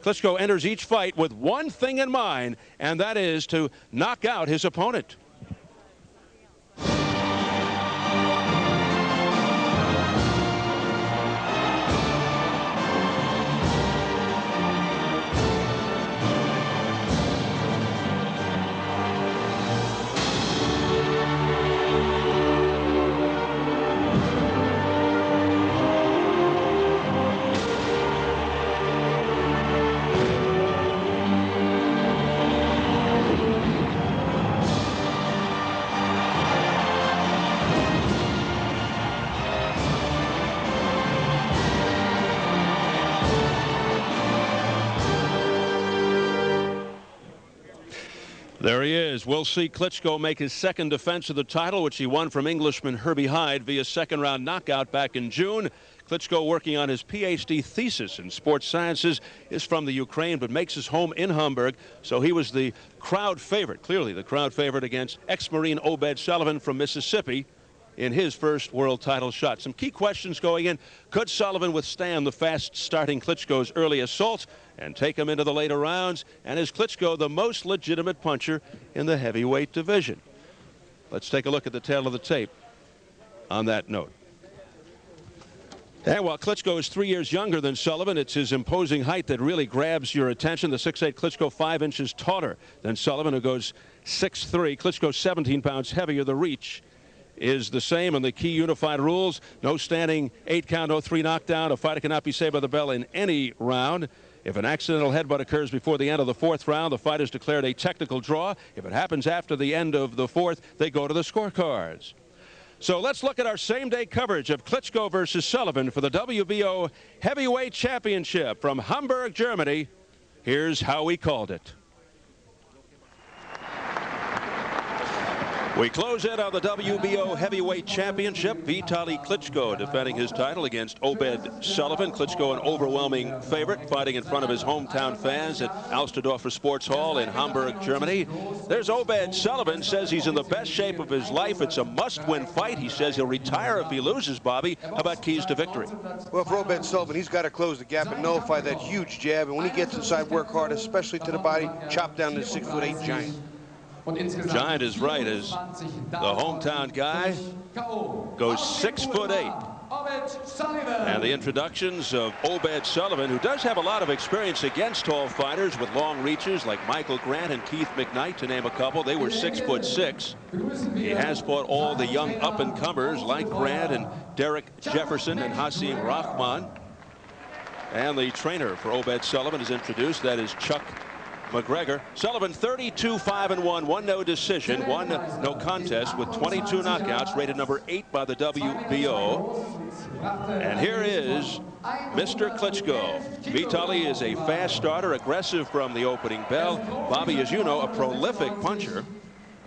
Klitschko enters each fight with one thing in mind, and that is to knock out his opponent. There he is. We'll see Klitschko make his second defense of the title, which he won from Englishman Herbie Hyde via second-round knockout back in June. Klitschko, working on his Ph.D. thesis in sports sciences, is from the Ukraine but makes his home in Hamburg. So he was the crowd favorite, clearly the crowd favorite, against ex-Marine Obed Sullivan from Mississippi in his first world title shot. Some key questions going in. Could Sullivan withstand the fast-starting Klitschko's early assault and take him into the later rounds? And is Klitschko the most legitimate puncher in the heavyweight division? Let's take a look at the tail of the tape on that note. And while Klitschko is 3 years younger than Sullivan, it's his imposing height that really grabs your attention. The 6'8" Klitschko 5 inches taller than Sullivan, who goes 6'3". Klitschko 17 pounds heavier. The reach is the same, and the key unified rules: no standing 8-count, no 3 knockdown. A fighter cannot be saved by the bell in any round. If an accidental headbutt occurs before the end of the 4th round, the fight is declared a technical draw. If it happens after the end of the 4th, they go to the scorecards. So let's look at our same-day coverage of Klitschko versus Sullivan for the WBO Heavyweight Championship from Hamburg, Germany. Here's how we called it. We close in on the WBO Heavyweight Championship. Vitali Klitschko defending his title against Obed Sullivan. Klitschko, an overwhelming favorite, fighting in front of his hometown fans at Alsterdorf Sporthalle in Hamburg, Germany. There's Obed Sullivan, says he's in the best shape of his life. It's a must-win fight. He says he'll retire if he loses, Bobby. How about keys to victory? Well, for Obed Sullivan, he's got to close the gap and nullify that huge jab. And when he gets inside, work hard, especially to the body, chop down this 6'8" giant. Giant is right, as the hometown guy goes 6'8". And the introductions of Obed Sullivan, who does have a lot of experience against tall fighters with long reaches like Michael Grant and Keith McKnight, to name a couple. They were 6'6". He has fought all the young up-and-comers like Grant and Derek Jefferson and Hasim Rahman. And the trainer for Obed Sullivan is introduced. That is Chuck McGregor. Sullivan 32-5-1, 1 no decision, 1 no contest with 22 knockouts, rated number 8 by the WBO. And here is Mr. Klitschko. Vitali is a fast starter, aggressive from the opening bell. Bobby, as you know, a prolific puncher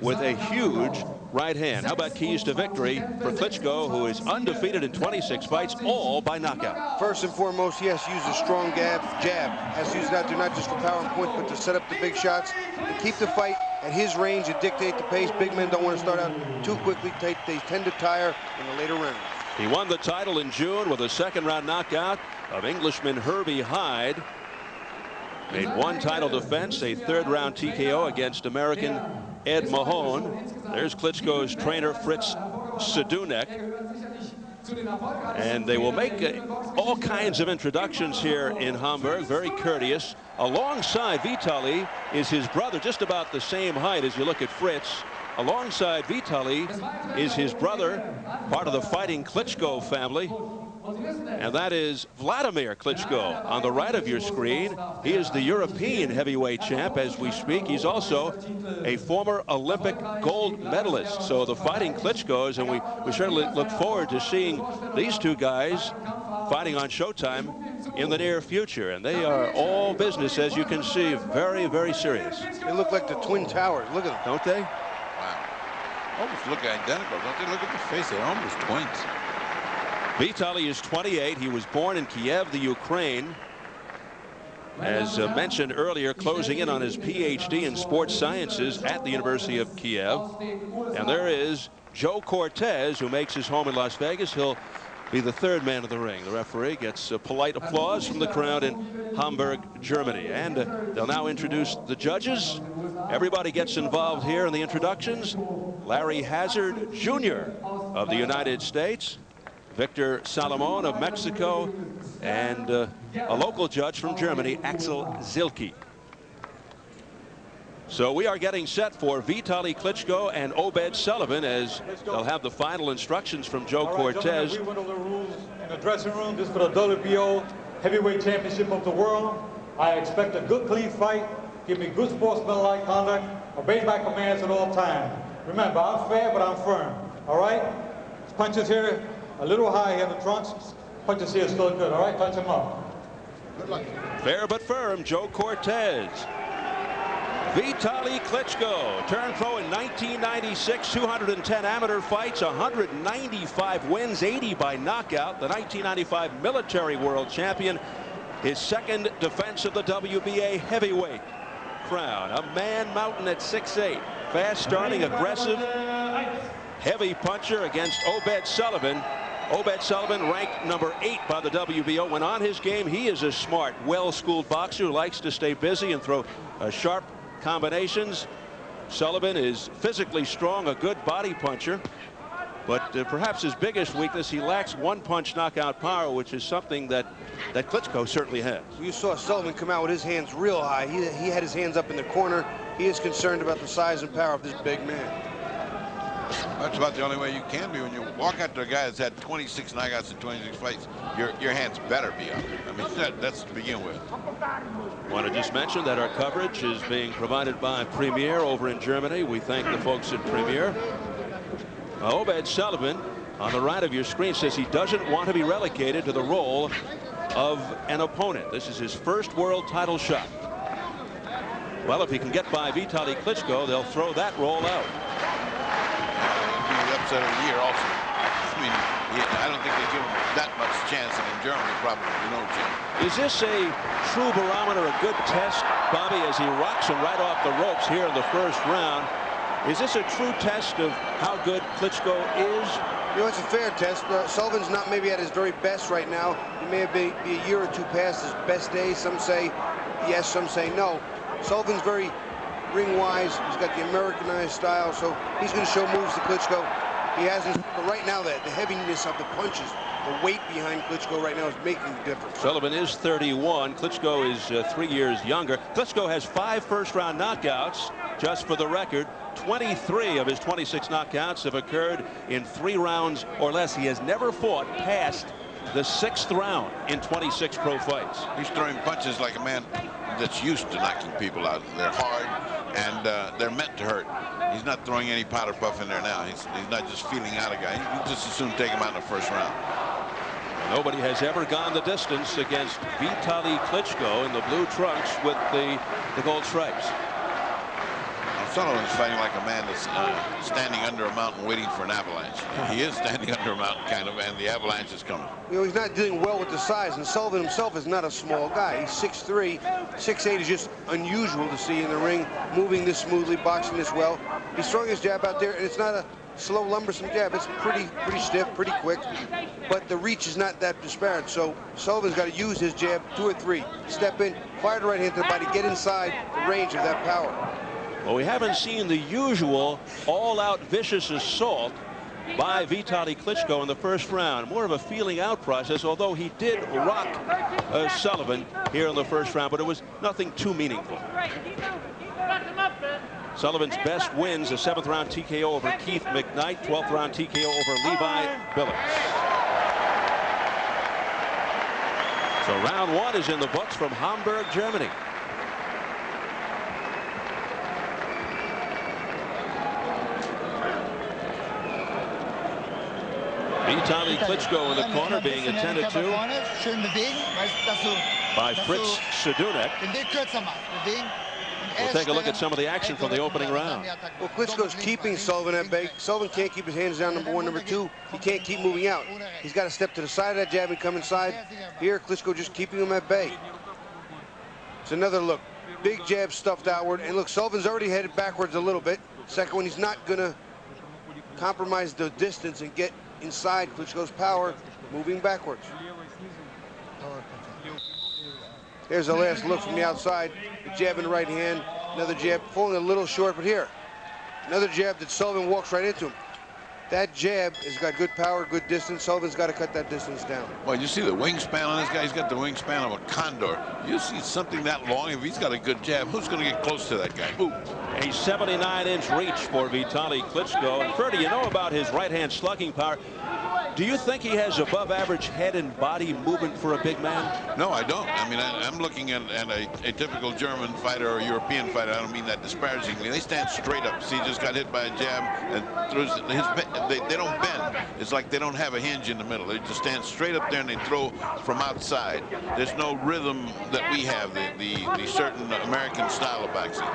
with a huge right hand. How about keys to victory for Klitschko, who is undefeated in 26 fights, all by knockout? First and foremost, he has to use a strong jab. Has to use that not just for power and point, but to set up the big shots and keep the fight at his range and dictate the pace. Big men don't want to start out too quickly. They tend to tire in the later rounds. He won the title in June with a second-round knockout of Englishman Herbie Hyde. Made 1 title defense, a 3rd-round TKO against American Ed Mahone. There's Klitschko's trainer, Fritz Sedunek. And they will make all kinds of introductions here in Hamburg, very courteous. Alongside Vitali is his brother, just about the same height as you look at Fritz. Alongside Vitali is his brother, part of the Fighting Klitschko family. And that is Vladimir Klitschko on the right of your screen. He is the European heavyweight champ as we speak. He's also a former Olympic gold medalist. So the Fighting Klitschkos, and we certainly look forward to seeing these two guys fighting on Showtime in the near future. And they are all business, as you can see, very, very serious. They look like the Twin Towers. Look at them. Don't they? Wow. Almost look identical, don't they? Look at the face. They're almost twins. Vitali is 28. He was born in Kiev, the Ukraine. As mentioned earlier, closing in on his Ph.D. in sports sciences at the University of Kiev. And there is Joe Cortez, who makes his home in Las Vegas. He'll be the third man of the ring. The referee gets polite applause from the crowd in Hamburg, Germany. And they'll now introduce the judges. Everybody gets involved here in the introductions. Larry Hazard Jr. of the United States, Victor Salomon of Mexico, and a local judge from Germany, Axel Zilke. So we are getting set for Vitali Klitschko and Obed Sullivan, as they'll have the final instructions from Joe Cortez. We went over the rules in the dressing room. This is for the WBO Heavyweight Championship of the world. I expect a good, clean fight. Give me good sportsmanlike conduct. Obey my commands at all times. Remember, I'm fair, but I'm firm. All right? Punches here a little high here in the trunks. Punches here still good. All right? Touch him up. Good luck. Fair but firm, Joe Cortez. Vitali Klitschko, turned pro in 1996, 210 amateur fights, 195 wins, 80 by knockout. The 1995 military world champion. His second defense of the WBA heavyweight crown. A man mountain at 6'8", fast starting, aggressive, heavy puncher against Obed Sullivan. Obed Sullivan ranked number 8 by the WBO. When on his game, he is a smart, well-schooled boxer who likes to stay busy and throw sharp combinations. Sullivan is physically strong, a good body puncher, but perhaps his biggest weakness, he lacks one-punch knockout power, which is something that Klitschko certainly has. You saw Sullivan come out with his hands real high. He had his hands up in the corner. He is concerned about the size and power of this big man. That's about the only way you can be when you walk out to a guy that's had 26 knockouts in 26 fights. Your hands better be up. I mean, that's to begin with. Want to just mention that our coverage is being provided by Premier over in Germany. We thank the folks at Premier. Obed Sullivan on the right of your screen says he doesn't want to be relegated to the role of an opponent. This is his first world title shot. Well, if he can get by Vitali Klitschko, they'll throw that role out. The upset of the year also. I mean, I don't think they give him that much chance, and in Germany probably no chance. Is this a true barometer, a good test, Bobby, as he rocks him right off the ropes here in the first round? Is this a true test of how good Klitschko is? You know, it's a fair test. Sullivan's not maybe at his very best right now. He may be a year or two past his best days. Some say yes, some say no. Sullivan's very ring-wise. He's got the Americanized style, so he's going to show moves to Klitschko. He hasn't, but right now the heaviness of the punches, the weight behind Klitschko right now is making the difference. Sullivan is 31. Klitschko is 3 years younger. Klitschko has 5 first-round knockouts. Just for the record, 23 of his 26 knockouts have occurred in 3 rounds or less. He has never fought past the 6th round in 26 pro fights. He's throwing punches like a man that's used to knocking people out. They're hard, and they're meant to hurt. He's not throwing any powder puff in there now. He's not just feeling out a guy. You just as soon take him out in the first round. Nobody has ever gone the distance against Vitali Klitschko in the blue trunks with the gold stripes. Sullivan's fighting like a man that's standing under a mountain waiting for an avalanche. He is standing under a mountain, kind of, and the avalanche is coming. You know, he's not dealing well with the size, and Sullivan himself is not a small guy. He's 6'3", 6'8" is just unusual to see in the ring, moving this smoothly, boxing this well. He's throwing his jab out there, and it's not a slow, lumbersome jab. It's pretty stiff, pretty quick, but the reach is not that disparate. So Sullivan's got to use his jab, 2 or 3, step in, fire the right hand to the body, get inside the range of that power. Well, we haven't seen the usual all-out vicious assault by Vitali Klitschko in the first round. More of a feeling out process, although he did rock Sullivan here in the first round, but it was nothing too meaningful. Sullivan's best wins: a 7th round TKO over Keith McKnight, 12th round TKO over Levi Billups. So round 1 is in the books from Hamburg, Germany. Vitali Klitschko in the corner being attended to by Fritz Sedunek. We'll take a look at some of the action from the opening round. Well, Klitschko's keeping Sullivan at bay. Sullivan can't keep his hands down, number 1. Number 2, he can't keep moving out. He's got to step to the side of that jab and come inside. Here, Klitschko just keeping him at bay. It's another look. Big jab stuffed outward. And look, Sullivan's already headed backwards a little bit. Second one, he's not going to compromise the distance and get inside Klitschko's power. moving backwards. There's the last look from the outside. The jab in the right hand. Another jab, falling a little short, but here. Another jab that Sullivan walks right into him. That jab has got good power, good distance. Sullivan's got to cut that distance down. Well, you see the wingspan on this guy? He's got the wingspan of a condor. You see something that long, if he's got a good jab, who's going to get close to that guy? Ooh. A 79-inch reach for Vitali Klitschko. And Ferdy, you know about his right-hand slugging power. Do you think he has above-average head and body movement for a big man? No, I don't. I mean, I'm looking at a typical German fighter or European fighter. I don't mean that disparagingly. They stand straight up. See, he just got hit by a jab, and throws they don't bend. It's like they don't have a hinge in the middle. They just stand straight up there and they throw from outside. There's no rhythm that we have, the certain American style of boxing.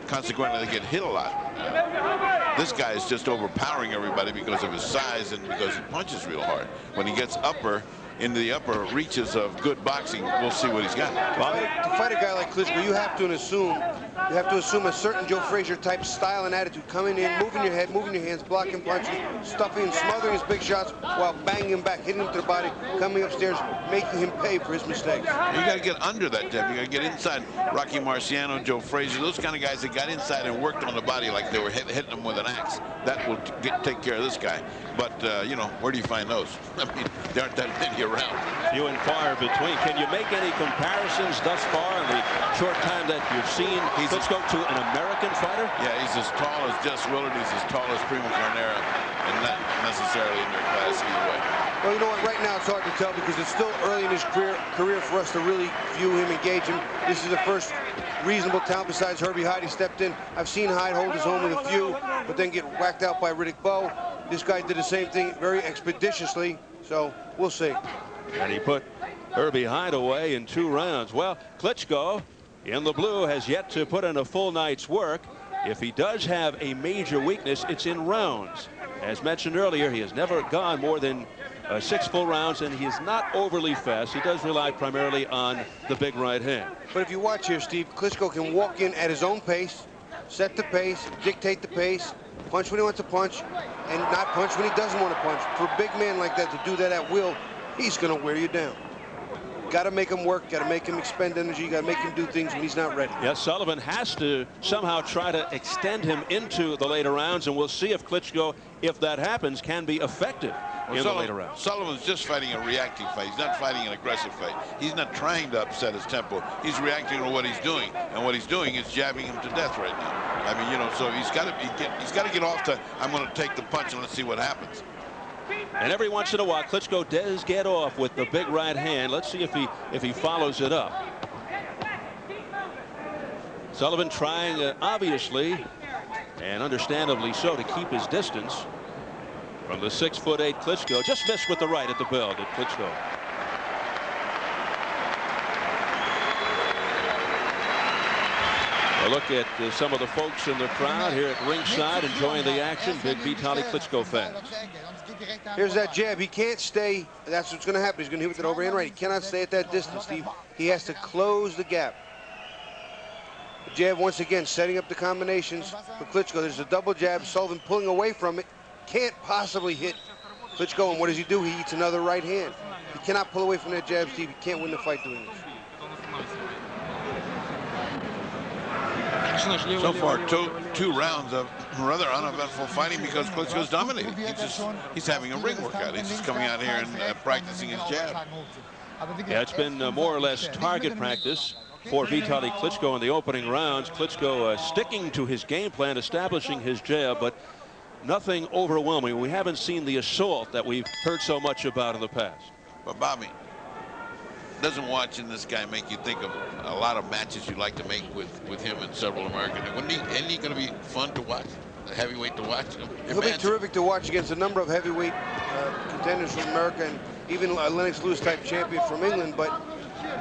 Consequently, they get hit a lot. This guy is just overpowering everybody because of his size and because he punches real hard. When he gets into the upper reaches of good boxing, we'll see what he's got. To fight a guy like Klitschko, you have to assume a certain Joe Frazier type style and attitude, coming in, moving your head, moving your hands, blocking, punching, stuffing and smothering his big shots while banging him back, hitting him to the body, coming upstairs, making him pay for his mistakes. You got to get under that jab. You got to get inside. Rocky Marciano, Joe Frazier, those kind of guys that got inside and worked on the body like they were hitting him with an axe. That will take care of this guy. But you know, where do you find those? I mean, there aren't that many around. Few and far between. Can you make any comparisons thus far in the short time that you've seen Klitschko to an American fighter? Yeah, he's as tall as Jess Willard. He's as tall as Primo Carnera, and not necessarily in their class either way. Well, you know what? Right now it's hard to tell because it's still early in his career for us to really view him, engage him. This is the first reasonable talent besides Herbie Hyde. He stepped in. I've seen Hyde hold his own with a few, but then get whacked out by Riddick Bowe. This guy did the same thing very expeditiously, so we'll see. And he put Herbie Hyde away in 2 rounds. Well, Klitschko in the blue has yet to put in a full night's work. If he does have a major weakness, it's in rounds. As mentioned earlier, he has never gone more than 6 full rounds, and he is not overly fast. He does rely primarily on the big right hand. But if you watch here, Steve, Klitschko can walk in at his own pace, set the pace, dictate the pace, punch when he wants to punch, and not punch when he doesn't want to punch. For a big man like that to do that at will, he's going to wear you down. Got to make him work, got to make him expend energy, got to make him do things when he's not ready. Yes, Sullivan has to somehow try to extend him into the later rounds, and we'll see if Klitschko, if that happens, can be effective in the later rounds. Sullivan's just fighting a reactive fight. He's not fighting an aggressive fight. He's not trying to upset his tempo. He's reacting to what he's doing, and what he's doing is jabbing him to death right now. I mean, you know, so he's got to get off to, I'm going to take the punch and let's see what happens. And every once in a while, Klitschko does get off with the big right hand. Let's see if he follows it up. Sullivan trying, obviously, and understandably so, to keep his distance from the 6'8" Klitschko. Just missed with the right at the bell, did Klitschko. A look at some of the folks in the crowd here at ringside enjoying the action. Big Vitali Klitschko fans. Here's that jab. He can't stay. That's what's going to happen. He's going to hit with that overhand right. He cannot stay at that distance, Steve. He has to close the gap. The jab, once again, setting up the combinations for Klitschko. There's a double jab. Sullivan pulling away from it. Can't possibly hit Klitschko. And what does he do? He eats another right hand. He cannot pull away from that jab, Steve. He can't win the fight doing this. So far, two rounds of rather uneventful fighting because Klitschko's dominating. He's having a ring workout. He's just coming out here and practicing his jab. Yeah, it's been more or less target practice for Vitali Klitschko in the opening rounds. Klitschko sticking to his game plan, establishing his jab, but nothing overwhelming. We haven't seen the assault that we've heard so much about in the past. But Bobby, doesn't watching this guy make you think of a lot of matches you'd like to make with him and several Americans? Isn't he going to be fun to watch, a heavyweight to watch? He'll be terrific to watch against a number of heavyweight contenders from America and even a Lennox Lewis type champion from England. But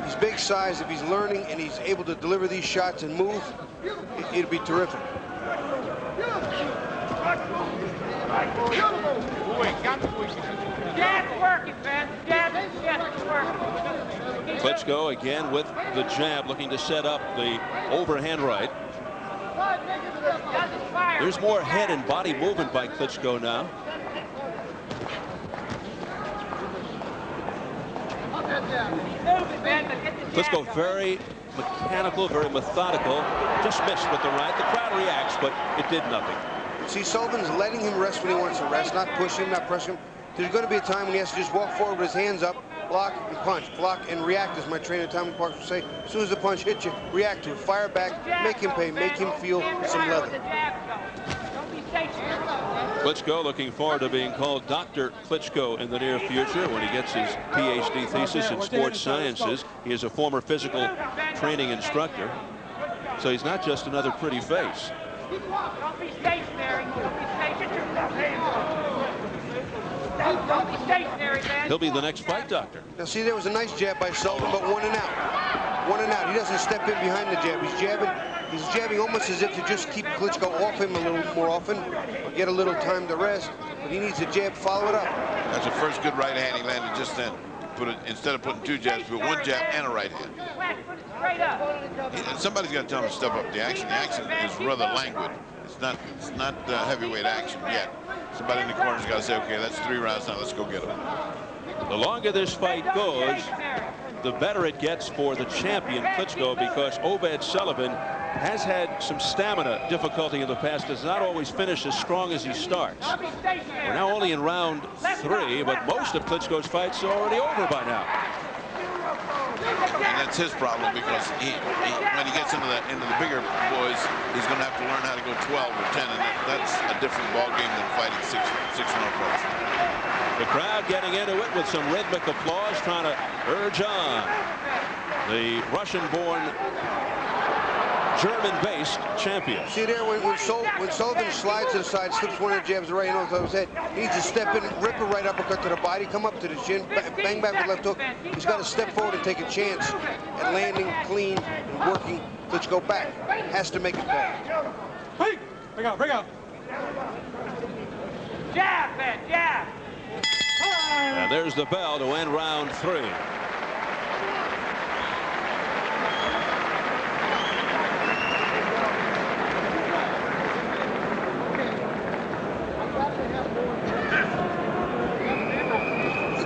his big size, if he's learning and he's able to deliver these shots and move, it'll be terrific. Jab's working, man. Jab's working. Klitschko again with the jab, looking to set up the overhand right. There's more head and body movement by Klitschko now. Klitschko very mechanical, very methodical. Just missed with the right. The crowd reacts, but it did nothing. See, Sullivan's letting him rest when he wants to rest, not pushing him, not pressing him. There's going to be a time when he has to just walk forward with his hands up, block and punch, block and react, as my trainer Tommy Parks would say. As soon as the punch hits you, react to it, fire back, make him pay, make him feel some leather. Klitschko looking forward to being called Dr. Klitschko in the near future when he gets his PhD thesis in sports sciences. He is a former physical training instructor, so he's not just another pretty face. Don't be stationary. Don't be stationary. Don't be stationary, man. He'll be the next fight doctor. Now see, there was a nice jab by Sullivan, but 1 and out. 1 and out. He doesn't step in behind the jab. He's jabbing almost as if to just keep Klitschko off him a little more often, or get a little time to rest. But he needs a jab, follow it up. That's the first good right hand he landed just then. Put it, instead of putting 2 jabs, put 1 jab and a right hand. Somebody's got to tell him to step up the action. The action is rather languid. It's not heavyweight action yet. Somebody in the corner's got to say, okay, that's 3 rounds now. Let's go get him. The longer this fight goes, the better it gets for the champion Klitschko, because Obed Sullivan has had some stamina difficulty in the past, does not always finish as strong as he starts. We're now only in round 3, but most of Klitschko's fights are already over by now. And that's his problem, because when he gets into the bigger boys, he's going to have to learn how to go 12 or 10, and that's a different ball game than fighting 6-round fights. The crowd getting into it with some rhythmic applause, trying to urge on the Russian-born, German-based champion. See there, when Sullivan slides to the side, slips 1 of the jabs right on top of his head, he needs to step in, rip a right uppercut to the body, come up to the chin, bang back with left hook. He's got to step forward and take a chance at landing clean and working Klitschko back. Has to make it pay. Hey, bring out. Jab, man, jab. And there's the bell to end round 3.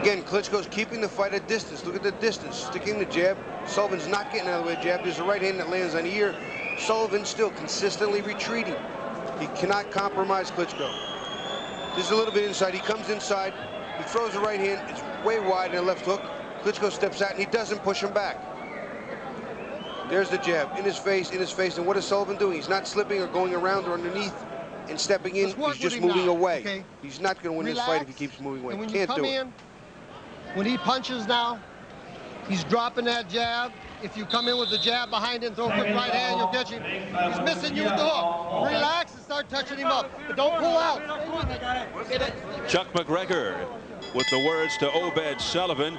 Again, Klitschko's keeping the fight at distance. Look at the distance, sticking the jab. Sullivan's not getting out of the way jab. There's a right hand that lands on the ear. Sullivan still consistently retreating. He cannot compromise Klitschko. Just a little bit inside. He comes inside. He throws the right hand. It's way wide in the left hook. Klitschko steps out, and he doesn't push him back. There's the jab in his face, And what is Sullivan doing? He's not slipping or going around or underneath and stepping in. He's just moving away. Okay. He's not going to win this fight if he keeps moving away. When Can't do it. When he punches now, he's dropping that jab. If you come in with the jab behind him, throw a quick right hand, you'll catch him. He's missing you with the hook. Relax and start touching him up, but don't pull out. Chuck McGregor with the words to Obed Sullivan,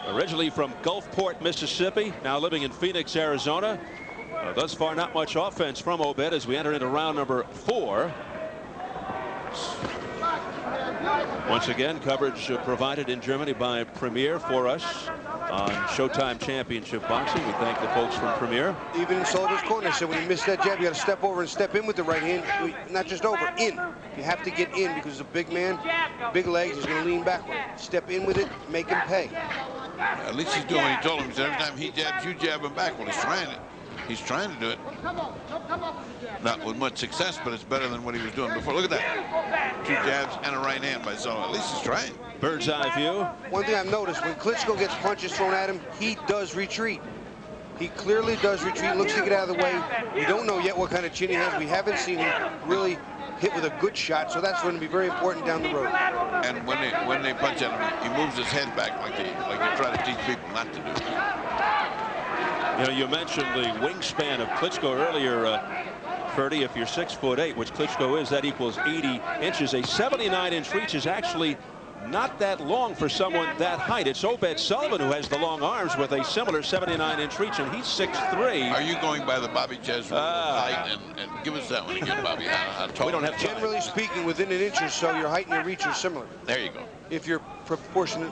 originally from Gulfport, Mississippi, now living in Phoenix, Arizona. Thus far, not much offense from Obed as we enter into round number 4. Once again, coverage provided in Germany by Premier for us on Showtime Championship Boxing. We thank the folks from Premier. Even in Sullivan's corner said when you miss that jab, you got to step over and step in with the right hand. Not just over, in. You have to get in because he's a big man, big legs. He's going to lean backward. Step in with it, make him pay. At least he's doing what he told him. He said every time he jabs, you jab him back. Well, he's trying it. He's trying to do it. Not with much success, but it's better than what he was doing before. Look at that. 2 jabs and a right hand by Sullivan. At least he's trying. Bird's eye view. One thing I've noticed, when Klitschko gets punches thrown at him, he does retreat. He clearly does retreat, looks to get out of the way. We don't know yet what kind of chin he has. We haven't seen him really hit with a good shot, so that's going to be very important down the road. And when they punch at him, he moves his head back like they try to teach people not to do. You know, you mentioned the wingspan of Klitschko earlier, Ferdy. If you're 6'8", which Klitschko is, that equals 80 inches. A 79-inch reach is actually not that long for someone that height. It's Obed Sullivan who has the long arms with a similar 79-inch reach, and he's 6'3". Are you going by the Bobby Chess height? And give us that one again, Bobby. How tall? We don't have time. Generally speaking, within an inch or so, your height and your reach are similar. There you go. If you're perfectly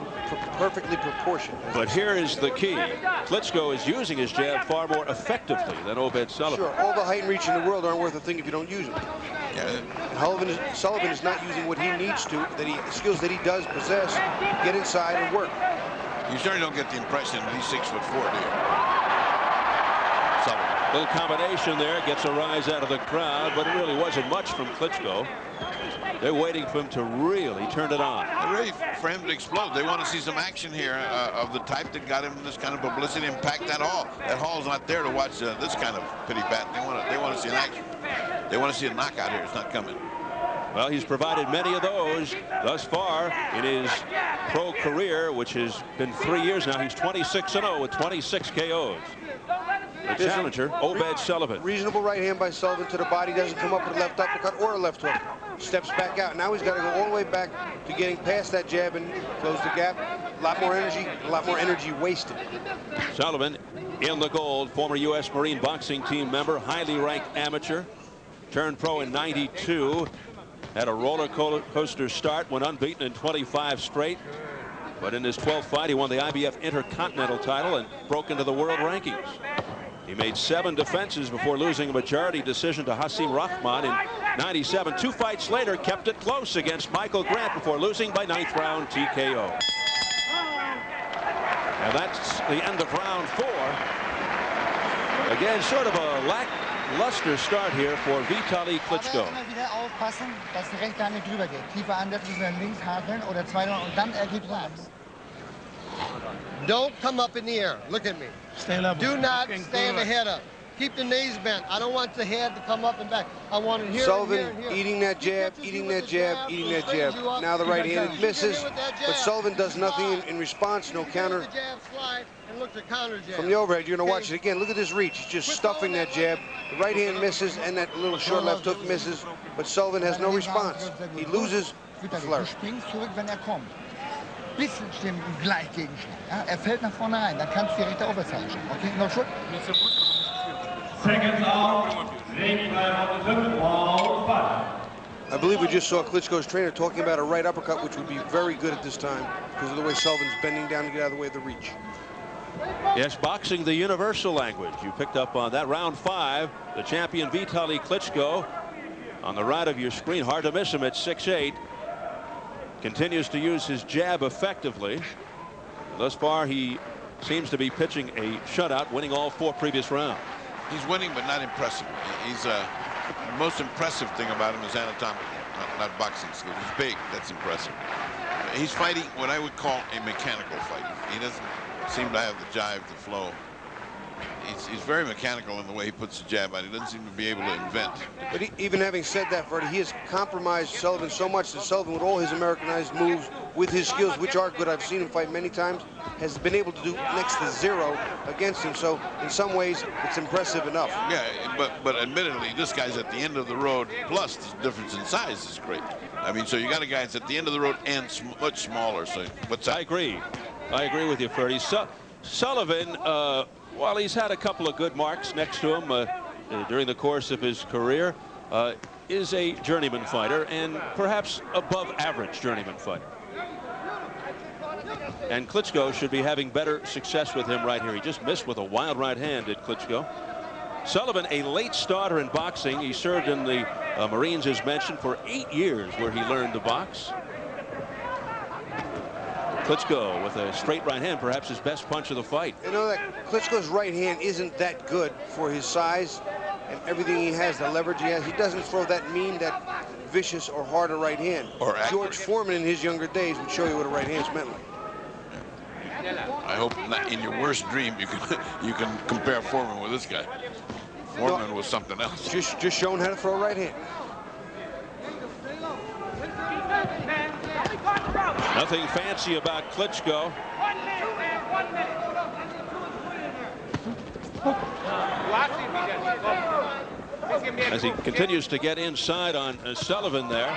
proportioned. But here is the key. Klitschko is using his jab far more effectively than Obed Sullivan. Sure, all the height and reach in the world aren't worth a thing if you don't use them. Yeah. Sullivan is not using what he needs to, skills that he does possess, get inside and work. You certainly don't get the impression that he's 6'4", do you? Sullivan. Little combination there, gets a rise out of the crowd, but it really wasn't much from Klitschko. They're waiting for him to really turn it on. They're ready for him to explode. They want to see some action here of the type that got him this kind of publicity and packed that hall. That hall's not there to watch this kind of pity pat. They want to see an action. They want to see a knockout here. It's not coming. Well, he's provided many of those thus far in his pro career, which has been 3 years now. He's 26-0 with 26 KOs. The challenger, Obed Sullivan. Reasonable right hand by Sullivan to the body. Doesn't come up with a left uppercut or a left hook. Steps back out. Now he's got to go all the way back to getting past that jab and close the gap. A lot more energy wasted. Sullivan in the gold, former U.S. Marine boxing team member, highly ranked amateur. Turned pro in '92. Had a roller coaster start, went unbeaten in 25 straight. But in his 12th fight, he won the IBF Intercontinental title and broke into the world rankings. He made 7 defenses before losing a majority decision to Hasim Rahman in '97. 2 fights later, kept it close against Michael Grant before losing by 9th round TKO. And that's the end of round 4. Again, sort of a lackluster start here for Vitali Klitschko. Immer wieder aufpassen, dass die rechte Hand nicht drüber geht. Tiefer ansetzen, müssen wir links hakeln oder zweimal und dann ergibt rechts. Don't come up in the air. Look at me. Stay level. Do not stand the head up. Keep the knees bent. I don't want the head to come up and back. I want it here. Sullivan and here. eating that jab, eating that jab, eating that jab. Now the right hand misses, but Sullivan does nothing in response. No counter. From the overhead, you're going to watch it again. Look at this reach. He's just stuffing that jab. The right hand misses, and that little short left hook misses, but Sullivan has no response. He loses the flourish. Bisschen stimmen gleich Gegenschlag. Ja, fällt nach vorne rein, dann kannst du die rechte Oberseite schauen. Okay, noch Schritt. Seconds out. I believe we just saw Klitschko's trainer talking about a right uppercut, which would be very good at this time because of the way Sullivan's bending down to get out of the way of the reach. Yes, boxing, the universal language. You picked up on that. Round 5, the champion Vitali Klitschko on the right of your screen. Hard to miss him at 6'8". Continues to use his jab effectively. Thus far, he seems to be pitching a shutout, winning all 4 previous rounds. He's winning, but not impressive. He's the most impressive thing about him is anatomical, not boxing skills. He's big. That's impressive. He's fighting what I would call a mechanical fight. He doesn't seem to have the jive, the flow. He's very mechanical in the way he puts the jab out. He doesn't seem to be able to invent. But even having said that, Freddie, he has compromised Sullivan so much that Sullivan, with all his Americanized moves, with his skills, which are good, I've seen him fight many times, has been able to do next to 0 against him. So in some ways, it's impressive enough. Yeah, but admittedly, this guy's at the end of the road. Plus, the difference in size is great. I mean, so you got a guy that's at the end of the road and much smaller. So what's that? I agree with you, Freddie. Sullivan, while he's had a couple of good marks next to him during the course of his career, is a journeyman fighter and perhaps above average journeyman fighter. And Klitschko should be having better success with him right here. He just missed with a wild right hand at Klitschko. Sullivan, a late starter in boxing. He served in the Marines, as mentioned, for 8 years where he learned to box. Klitschko with a straight right hand, perhaps his best punch of the fight. You know that Klitschko's right hand isn't that good for his size and everything he has, the leverage he has. He doesn't throw that mean, that vicious or harder right hand. George Foreman in his younger days would show you what a right hand's meant like. I hope not in your worst dream you can compare Foreman with this guy. Foreman was something else. Just showing how to throw a right hand. Nothing fancy about Klitschko. As he continues to get inside on Sullivan there.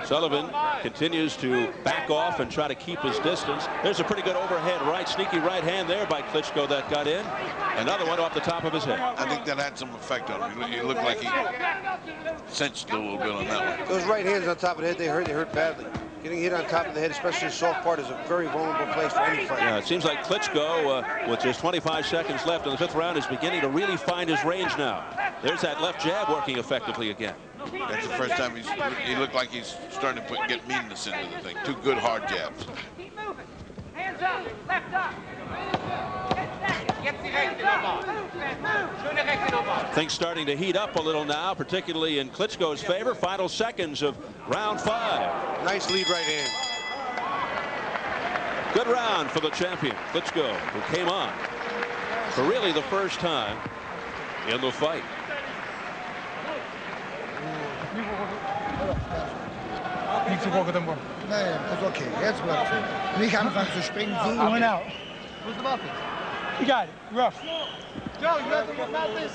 Sullivan continues to back off and try to keep his distance. There's a pretty good overhead right, sneaky right hand there by Klitschko that got in. Another one off the top of his head. I think that had some effect on him. He looked like he cinched a little bit on that one. Those right hands on top of the head, they hurt badly. Getting hit on top of the head, especially the soft part, is a very vulnerable place for any fighter. Yeah, it seems like Klitschko, with just 25 seconds left in the 5th round, is beginning to really find his range now. There's that left jab working effectively again. That's the first time he looked like he's starting to get meanness into the thing. Two good hard jabs. Keep moving. Hands up, left up. Things starting to heat up a little now, particularly in Klitschko's favor. Final seconds of round 5. Nice lead right hand. Good round for the champion, Klitschko, who came on for really the first time in the fight. Nicht zu hoch gedämpft. Nein, das ist okay. Jetzt läuft's. Nicht anfangen zu springen. So went out. Where's the muffins? You got it. Rough. Joe, you have to get this.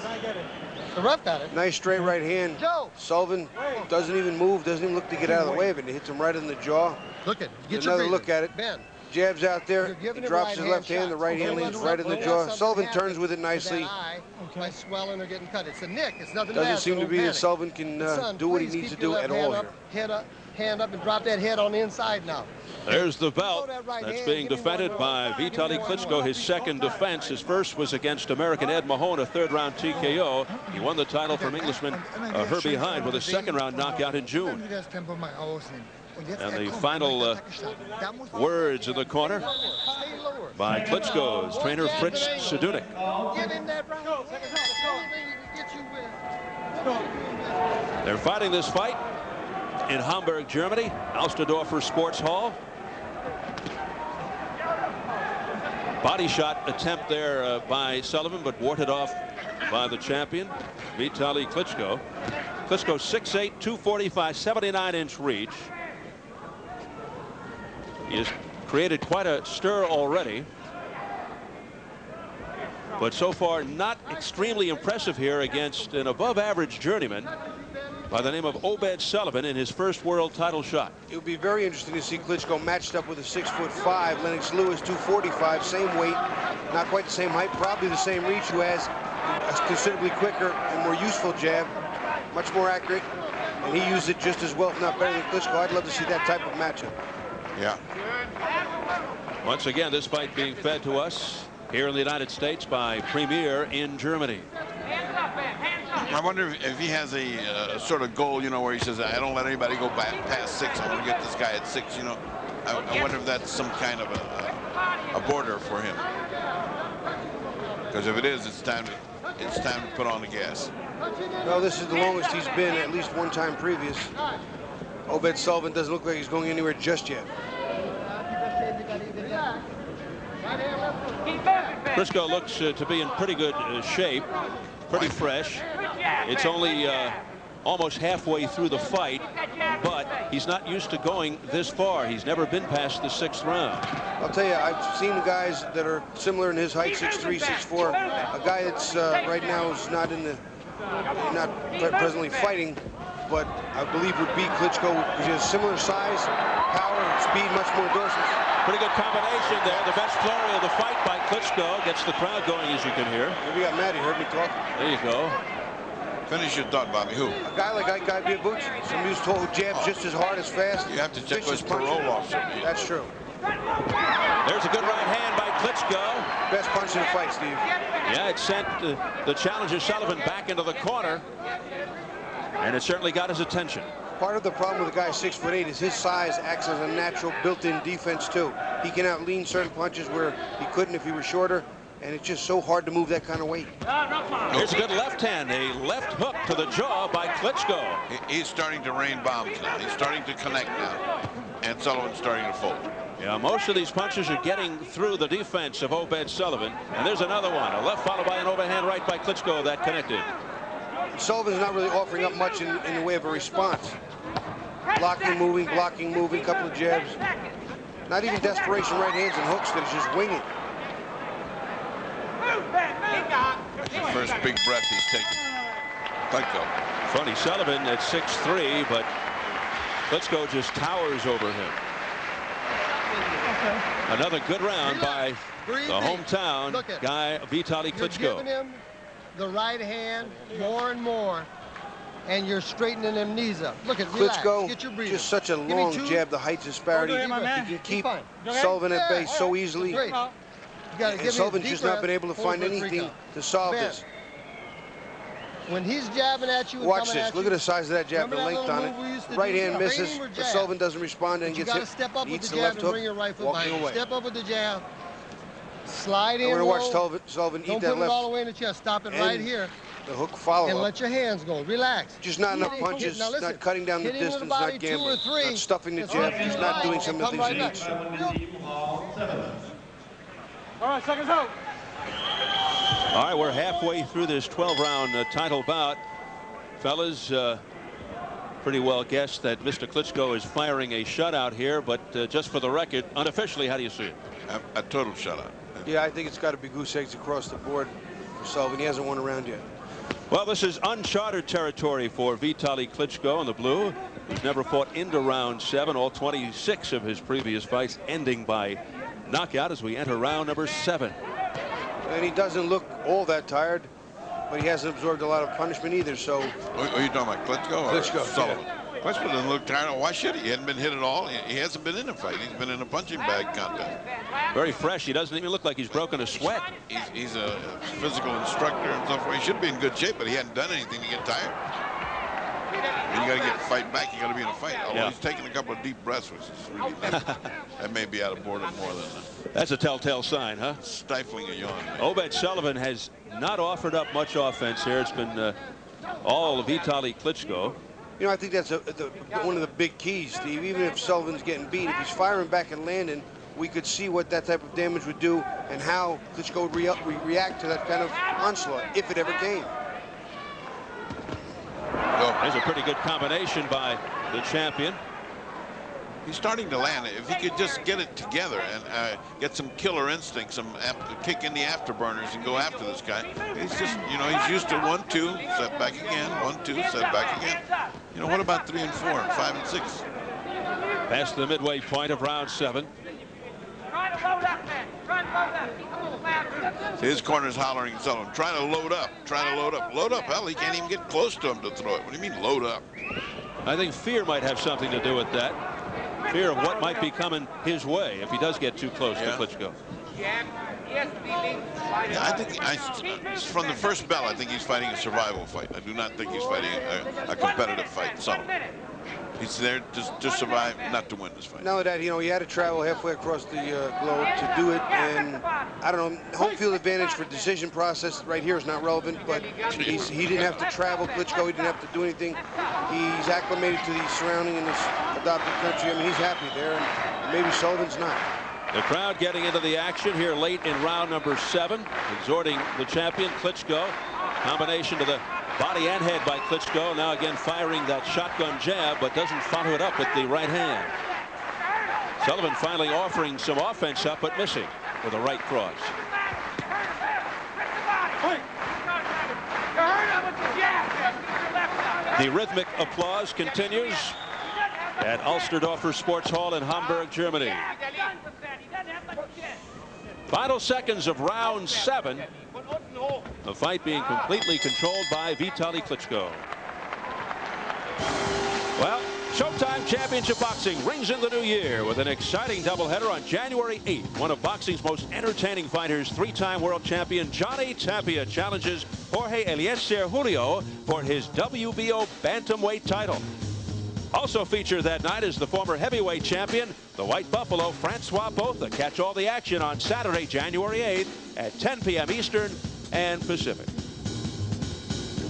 The ref got it. Nice straight right hand. Joe. Sullivan doesn't even move, doesn't even look to get out of the way of it. It hits him right in the jaw. Look at it. Get Another your look at it. Ben. Jabs out there. He drops his left hand. The right hand lands right in the jaw. Sullivan turns with it nicely. By swelling or getting cut. It's a nick. It's nothing Doesn't bad, seem so to don't be that panic. Sullivan can do what he needs to do at all here. Hand up and drop that head on the inside now. There's the belt that's being defended by Vitali Klitschko, his second defense. His first was against American Ed Mahone, a third-round TKO. He won the title from Englishman Herbie Hind with a second-round knockout in June. And the final words in the corner by Klitschko's trainer, Fritz Sedunik. They're fighting this fight in Hamburg, Germany, Alsterdorf Sporthalle. Body shot attempt there by Sullivan, but warded off by the champion, Vitali Klitschko. Klitschko 6'8", 245, 79-inch reach. He has created quite a stir already, but so far not extremely impressive here against an above-average journeyman by the name of Obed Sullivan in his first world title shot. It would be very interesting to see Klitschko matched up with a 6'5", Lennox Lewis, 245, same weight, not quite the same height, probably the same reach, who has a considerably quicker and more useful jab, much more accurate, and he used it just as well, if not better than Klitschko. I'd love to see that type of matchup. Yeah. Once again, this fight being fed to us here in the United States by Premier in Germany. I wonder if he has a sort of goal, you know, where he says, I don't let anybody go past 6. I want to get this guy at 6, you know. I wonder if that's some kind of a border for him. Because if it is, it's time to put on the gas. Well, this is the longest he's been, at least one time previous. Obed Sullivan doesn't look like he's going anywhere just yet. Klitschko looks to be in pretty good shape, pretty fresh. It's only almost halfway through the fight, but he's not used to going this far. He's never been past the 6th round. I'll tell you, I've seen guys that are similar in his height, 6'3", 6'4". A guy that's right now is not presently fighting, but I believe would beat Klitschko, which has similar size, power, speed, much more endurance. Pretty good combination there. The best flurry of the fight by Klitschko gets the crowd going, as you can hear. Maybe got mad. He heard me talk. There you go. Finish your thought, Bobby. Who? A guy like Ike Biabucci. Somebody who's told who jabs just as hard, as fast. You have to check his parole officer. That's true. There's a good right hand by Klitschko. Best punch in the fight, Steve. Yeah, it sent the challenger Sullivan back into the corner, and it certainly got his attention. Part of the problem with a guy 6'8" is his size acts as a natural built-in defense too. He can outlean certain punches where he couldn't if he were shorter, and it's just so hard to move that kind of weight. Here's a good left hand, a left hook to the jaw by Klitschko. He's starting to rain bombs now. He's starting to connect now, and Sullivan's starting to fold. Yeah, most of these punches are getting through the defense of Obed Sullivan, and there's another one, a left followed by an overhand right by Klitschko that connected. Sullivan's not really offering up much in the way of a response. Blocking, moving, couple of jabs. Not even desperation right hands and hooks, that is just winging. That's the first big breath he's taken. Klitschko. Funny, Sullivan at 6'3", but Klitschko just towers over him. Another good round by the hometown guy, Vitali Klitschko. You're giving him the right hand more and more, and you're straightening them knees up. Look at Klitschko, get your breathing. just such a long jab, the height disparity. He can keep Sullivan at bay so easily. And Sullivan's just not been able to find anything to solve this. When he's jabbing at you and Watch coming this. at Look you, at the size of that jab, the remember that length on little move we used to it. do? Right hand Training misses, or but jab? Sullivan doesn't respond and You gets got to hit. step up with Eats the the jab left and hook, bring your right foot walking behind. away. Step up with the jab. Slide in We're going to low. watch Sullivan eat Don't that put it left. all the way in the chest. Stop it right here. The hook follow And up. let your hands go. Relax. Just not enough punches, Now listen, not cutting down the hit him with distance, the body not 2 or gambling, 3. not stuffing the It's jab, right just to not your doing right some of the and things he come needs right to. All right, seconds out. All right, we're halfway through this 12-round title bout. Fellas, pretty well guessed that Mr. Klitschko is firing a shutout here, but just for the record, unofficially, how do you see it? A total shutout. Yeah, I think it's got to be goose eggs across the board for Sullivan. He hasn't won a round yet. Well, this is uncharted territory for Vitali Klitschko in the blue. He's never fought into round 7, all 26 of his previous fights ending by knockout as we enter round number 7. And he doesn't look all that tired, but he hasn't absorbed a lot of punishment either. So, Are you talking about Klitschko or Klitschko, Sullivan? Klitschko doesn't look tired. Why should he? He hasn't been hit at all. He hasn't been in a fight. He's been in a punching bag contest. Very fresh. He doesn't even look like he's broken a sweat. He's a physical instructor and so forth. He should be in good shape, but he hadn't done anything to get tired. I mean, you got to get fight back. You got to be in a fight. Although he's taking a couple of deep breaths, which is really nice. That may be out of boredom more than that's a telltale sign, huh? Stifling a yawn. Obed Sullivan has not offered up much offense here. It's been all Vitali Klitschko. you know, I think that's one of the big keys, Steve. Even if Sullivan's getting beat, if he's firing back and landing, we could see what that type of damage would do and how Klitschko would react to that kind of onslaught, if it ever came. There's a pretty good combination by the champion. He's starting to land. If he could just get it together and get some killer instinct, some kick in the afterburners and go after this guy. He's just, you know, he's used to 1-2, set back again, 1-2, set back again. You know, what about 3 and 4 and 5 and 6? Past the midway point of round 7. Try to load up, man. Try to load up. His corner's hollering and Sullivan, trying to load up, trying to load up. Load up, hell, he can't even get close to him to throw it. What do you mean, load up? I think fear might have something to do with that. Fear of what might be coming his way if he does get too close to Klitschko. Yeah, I think from the first bell, I think he's fighting a survival fight. I do not think he's fighting a competitive fight. Sullivan. He's there to survive, not to win this fight. Not only that, you know, he had to travel halfway across the globe to do it, and I don't know, home field advantage for decision process right here is not relevant, but he didn't have to travel. Klitschko, he didn't have to do anything. He's acclimated to the surrounding in this adopted country. I mean, he's happy there, and maybe Sullivan's not. The crowd getting into the action here late in round number 7, exhorting the champion Klitschko. Combination to the body and head by Klitschko. Now again firing that shotgun jab, but doesn't follow it up with the right hand. Sullivan finally offering some offense up, but missing with a right cross. The rhythmic applause continues at Alsterdorf Sports Hall in Hamburg, Germany. Final seconds of round 7. The fight being completely controlled by Vitali Klitschko. Well, Showtime Championship Boxing rings in the new year with an exciting doubleheader on January 8th. One of boxing's most entertaining fighters, 3-time world champion Johnny Tapia challenges Jorge Eliezer Julio for his WBO bantamweight title. Also featured that night is the former heavyweight champion, the White Buffalo, Francois Botha. Catch all the action on Saturday, January 8th at 10 p.m. Eastern and Pacific.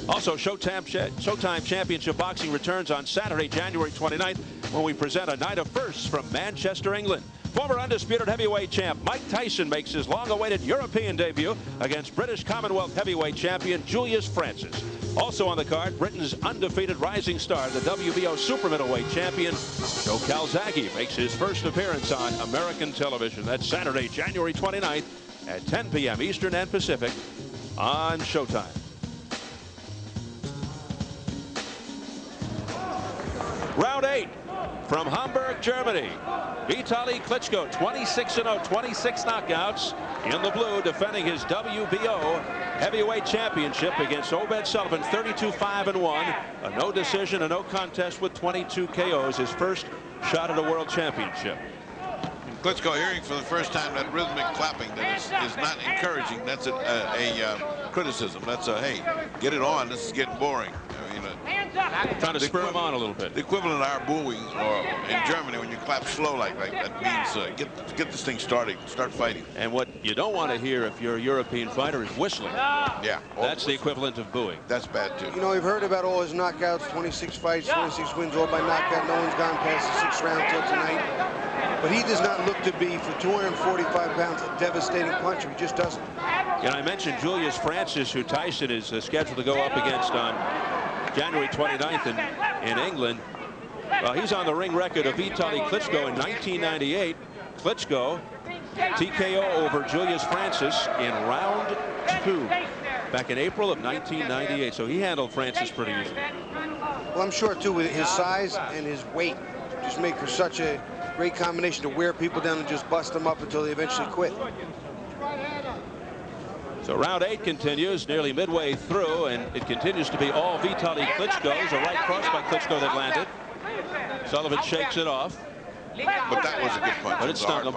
Also, Showtime Championship Boxing returns on Saturday, January 29th, when we present a night of firsts from Manchester, England. Former undisputed heavyweight champ Mike Tyson makes his long-awaited European debut against British Commonwealth heavyweight champion Julius Francis. Also on the card, Britain's undefeated rising star, the WBO super middleweight champion Joe Calzaghe, makes his first appearance on American television. That's Saturday, January 29th at 10 p.m. Eastern and Pacific on Showtime. Round 8 from Hamburg, Germany. Vitali Klitschko, 26-0, 26 knockouts in the blue, defending his WBO heavyweight championship against Obed Sullivan, 32-5-1. A no decision, a no contest with 22 KOs, his first shot at a world championship. Klitschko hearing for the first time that rhythmic clapping that is not encouraging. That's a criticism. That's a, hey, get it on. This is getting boring. I mean, trying to spur him on a little bit. The equivalent of our booing, or in Germany, when you clap slow like that means get this thing started, start fighting. And what you don't want to hear if you're a European fighter is whistling. Yeah. That's the equivalent of booing. That's bad, too. You know, we've heard about all his knockouts, 26 fights, 26 wins, all by knockout. No one's gone past the 6th round till tonight. But he does not look to be, for 245 pounds, a devastating puncher. He just doesn't. And I mentioned Julius Francis, who Tyson is scheduled to go up against on January 29th in England. Well, he's on the ring record of Vitali Klitschko in 1998. Klitschko TKO over Julius Francis in round 2 back in April of 1998. So he handled Francis pretty easily. Well, I'm sure, too, with his size and his weight, just make for such a great combination to wear people down and just bust them up until they eventually quit. So round 8 continues, nearly midway through, and it continues to be all Vitali Klitschko's. A right cross by Klitschko that landed. Sullivan shakes it off. But that was a good punch. But it stung him.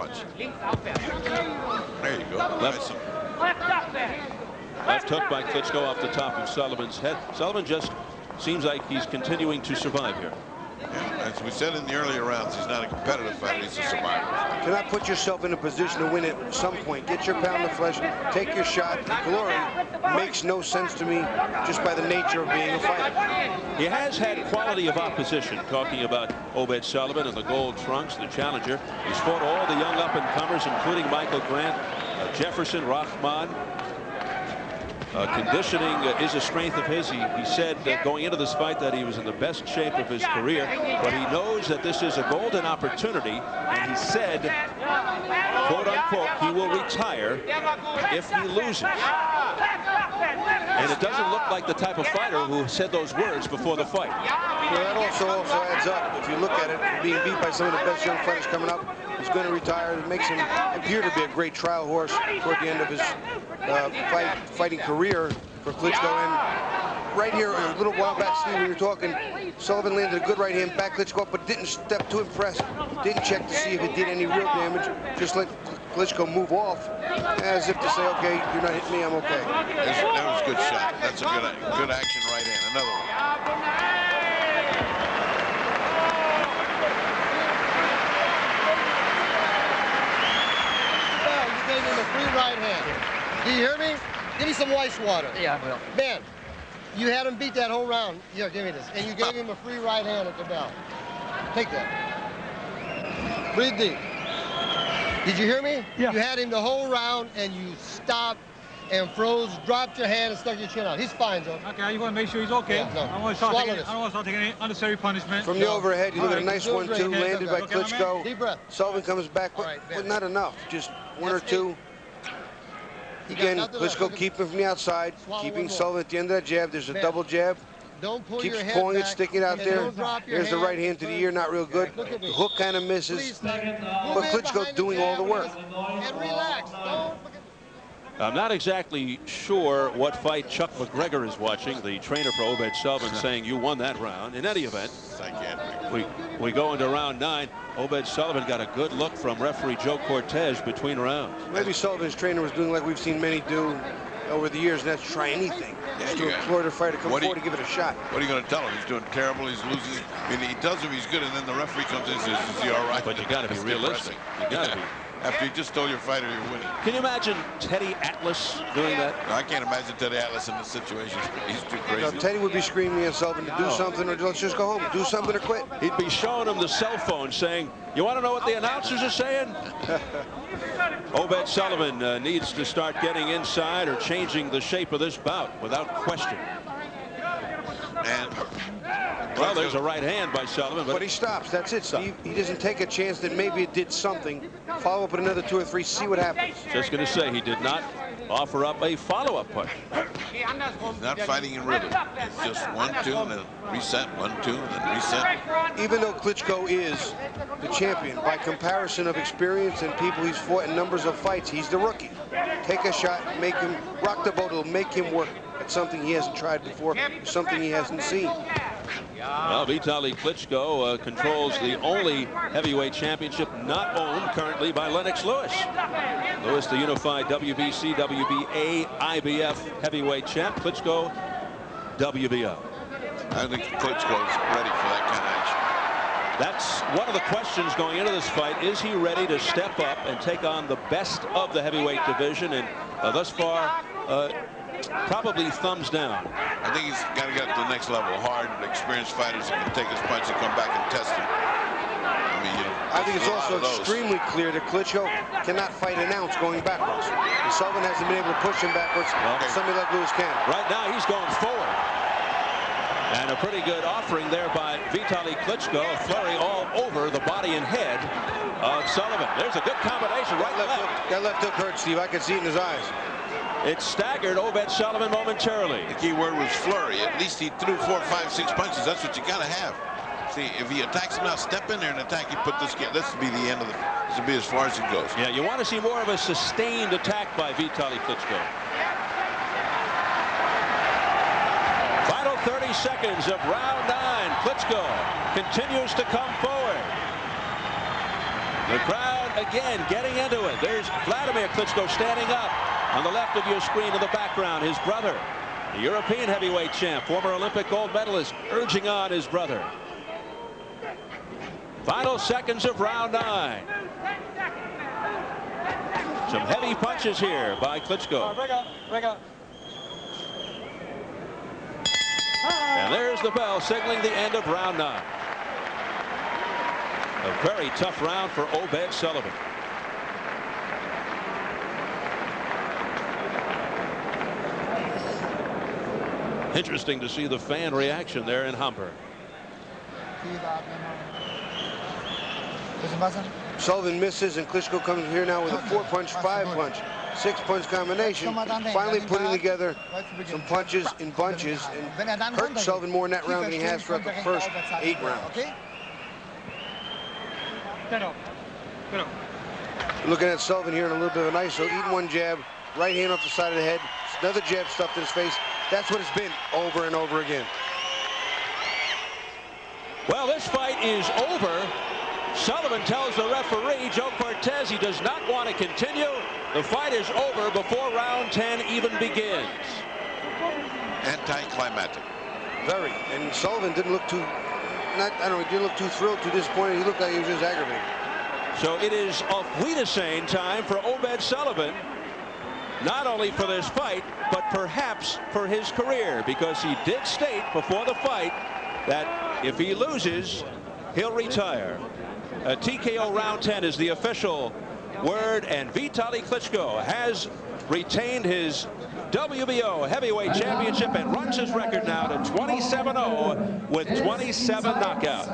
There you go. Left hook by Klitschko off the top of Sullivan's head. Sullivan just seems like he's continuing to survive here. Yeah, as we said in the earlier rounds, he's not a competitive fighter, he's a survivor. You cannot put yourself in a position to win at some point. Get your pound of flesh, take your shot. The glory makes no sense to me just by the nature of being a fighter. He has had quality of opposition, talking about Obed Sullivan and the gold trunks, the challenger. He's fought all the young up-and-comers, including Michael Grant, Jefferson, Rahman. Conditioning is a strength of his. He said going into this fight that he was in the best shape of his career, but he knows that this is a golden opportunity, and he said, quote unquote, he will retire if he loses. And it doesn't look like the type of fighter who said those words before the fight. Well, that also adds up. If you look at it, being beat by some of the best young fighters coming up, he's going to retire. It makes him appear to be a great trial horse toward the end of his fighting career for Klitschko. And right here, a little while back, Steve, we were talking, Sullivan landed a good right hand, back Klitschko up, but didn't step to impress. Didn't check to see if it did any real damage. Just let Klitschko move off, as if to say, okay, you're not hitting me, I'm okay. That was a good shot. That's a good action right hand. Another one. A free right hand. Do you hear me? Give me some ice water. Yeah, I will. Man, you had him beat that whole round. Here, give me this. And you gave him a free right hand at the bell. Take that. Breathe deep. Did you hear me? Yeah. You had him the whole round, and you stopped and froze, dropped your hand, and stuck your chin out. He's fine, Joe. Okay, I just want to make sure he's okay. Yeah, no. I don't want to Swallow start taking any unnecessary punishment. From the overhead, you look at a nice Doing 1-2 great. landed by Okay, Klitschko. Deep breath. Sullivan comes back, but, All right, but not enough. Just one or That's two. He got Again, nothing left. Klitschko keeping from the outside, Swallow keeping one more. Sullivan at the end of that jab. There's a Man. double jab. Don't pull Keeps your head pulling it, back, sticking out and there. don't drop your There's the hand. right hand to the ear, not real good. Look at The me. hook kind of misses. Please, But move in Klitschko behind the doing all the jab work. And relax. Don't look at I'm not exactly sure what fight Chuck McGregor is watching, the trainer for Obed Sullivan, saying you won that round. In any event, Psychiatric. we go into round 9. Obed Sullivan got a good look from referee Joe Cortez between rounds. Maybe Sullivan's trainer was doing like we've seen many do over the years, and that's try anything. Just to implore the fighter to come forward and give it a shot. What are you going to tell him? He's doing terrible. He's losing. I mean, he tells him he's good, and then the referee comes in and says, "Is he all right?" But you got to be That's realistic. You got to be. After you just told your fighter you're winning. Can you imagine Teddy Atlas doing that? No, I can't imagine Teddy Atlas in this situation. He's too crazy. Now, Teddy would be screaming at Sullivan to do something, or let's just go home. Do something or quit. He'd be showing him the cell phone saying, you want to know what the announcers are saying? Obed Sullivan needs to start getting inside or changing the shape of this bout without question. And well, there's a right hand by Sullivan, But he stops. That's it, Steve. He doesn't take a chance that maybe it did something. Follow up with another 2 or 3, see what happens. Just going to say he did not offer up a follow-up punch. he's not fighting in rhythm. It's just 1-2 and then reset, 1-2 and then reset. Even though Klitschko is the champion, by comparison of experience and people he's fought in numbers of fights, he's the rookie. Take a shot, make him rock the boat. It'll make him work at something he hasn't tried before, something he hasn't seen. Well, Vitali Klitschko controls the only heavyweight championship not owned currently by Lennox Lewis. Lewis, the unified WBC, WBA, IBF heavyweight champ. Klitschko, WBO. I think Klitschko's ready for that kind of action. That's one of the questions going into this fight. Is he ready to step up and take on the best of the heavyweight division? And thus far, probably thumbs down. I think he's got to get to the next level. Hard, experienced fighters that can take his punch and come back and test him. I mean, you know, I think it's also extremely clear that Klitschko cannot fight an ounce going backwards. And Sullivan hasn't been able to push him backwards. Somebody like Lewis can. Right now, he's going forward. And a pretty good offering there by Vitali Klitschko. A flurry all over the body and head of Sullivan. There's a good combination. Right left. That left hook hurt, Steve. I could see it in his eyes. It staggered Obed Sullivan momentarily. The key word was flurry. At least he threw 4, 5, 6 punches. That's what you got to have. See, if he attacks him now, step in there and attack. You put this will be the end of the. This will be as far as it goes. Yeah, you want to see more of a sustained attack by Vitali Klitschko. Final 30 seconds of round 9. Klitschko continues to come forward. The crowd again getting into it. There's Vladimir Klitschko standing up on the left of your screen in the background. His brother, the European heavyweight champ, former Olympic gold medalist, urging on his brother. Final seconds of round 9. Some heavy punches here by Klitschko. Break up. And there's the bell signaling the end of round 9. A very tough round for Obed Sullivan. Interesting to see the fan reaction there in Hamburg. Sullivan misses, and Klitschko comes here now with a 4-punch, 5-punch, 6-punch combination, finally putting together some punches in bunches and hurt Sullivan more in that round than he has throughout the first 8 rounds. Looking at Sullivan here in a little bit of an ISO, eating one jab, right hand off the side of the head, another jab stuffed in his face. That's what it's been over and over again. Well, this fight is over. Sullivan tells the referee, Joe Cortez, he does not want to continue. The fight is over before round 10 even begins. Anticlimactic. Very. And Sullivan didn't look too, he didn't look too thrilled, too disappointed. He looked like he was just aggravated. So it is off Wiedesane time for Obed Sullivan. Not only for this fight, but perhaps for his career, because he did state before the fight that if he loses, he'll retire. TKO round 10 is the official word, and Vitali Klitschko has retained his WBO heavyweight championship and runs his record now to 27-0 with 27 knockouts.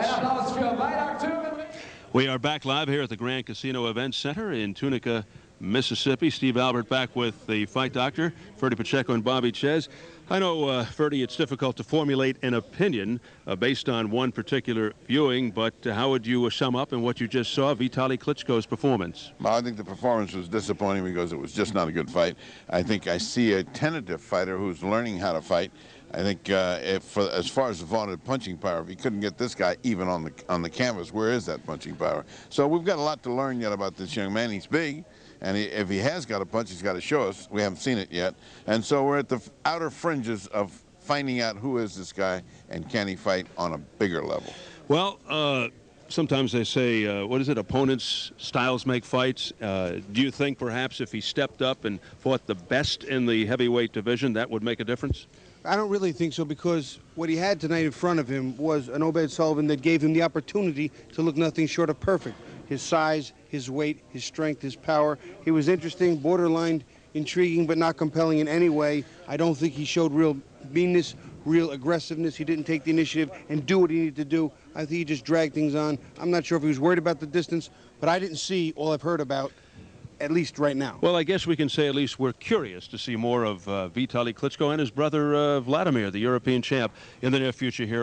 We are back live here at the Grand Casino Event Center in Tunica, Mississippi. Steve Albert back with the fight doctor, Ferdy Pacheco and Bobby Ches. I know, Ferdy, it's difficult to formulate an opinion based on one particular viewing, but how would you sum up in what you just saw Vitali Klitschko's performance? Well, I think the performance was disappointing because it was just not a good fight. I think I see a tentative fighter who's learning how to fight. I think as far as the vaunted punching power, if he couldn't get this guy even on the canvas, where is that punching power? So we've got a lot to learn yet about this young man. He's big. And if he has got a punch, he's got to show us. We haven't seen it yet. And so we're at the outer fringes of finding out who is this guy and can he fight on a bigger level. Well, sometimes they say, what is it, opponents' styles make fights. Do you think perhaps if he stepped up and fought the best in the heavyweight division, that would make a difference? I don't really think so, because what he had tonight in front of him was an Obed Sullivan that gave him the opportunity to look nothing short of perfect. His size, his weight, his strength, his power. He was interesting, borderline intriguing, but not compelling in any way. I don't think he showed real meanness, real aggressiveness. He didn't take the initiative and do what he needed to do. I think he just dragged things on. I'm not sure if he was worried about the distance, but I didn't see all I've heard about, at least right now. Well, I guess we can say at least we're curious to see more of Vitali Klitschko and his brother Vladimir, the European champ, in the near future here.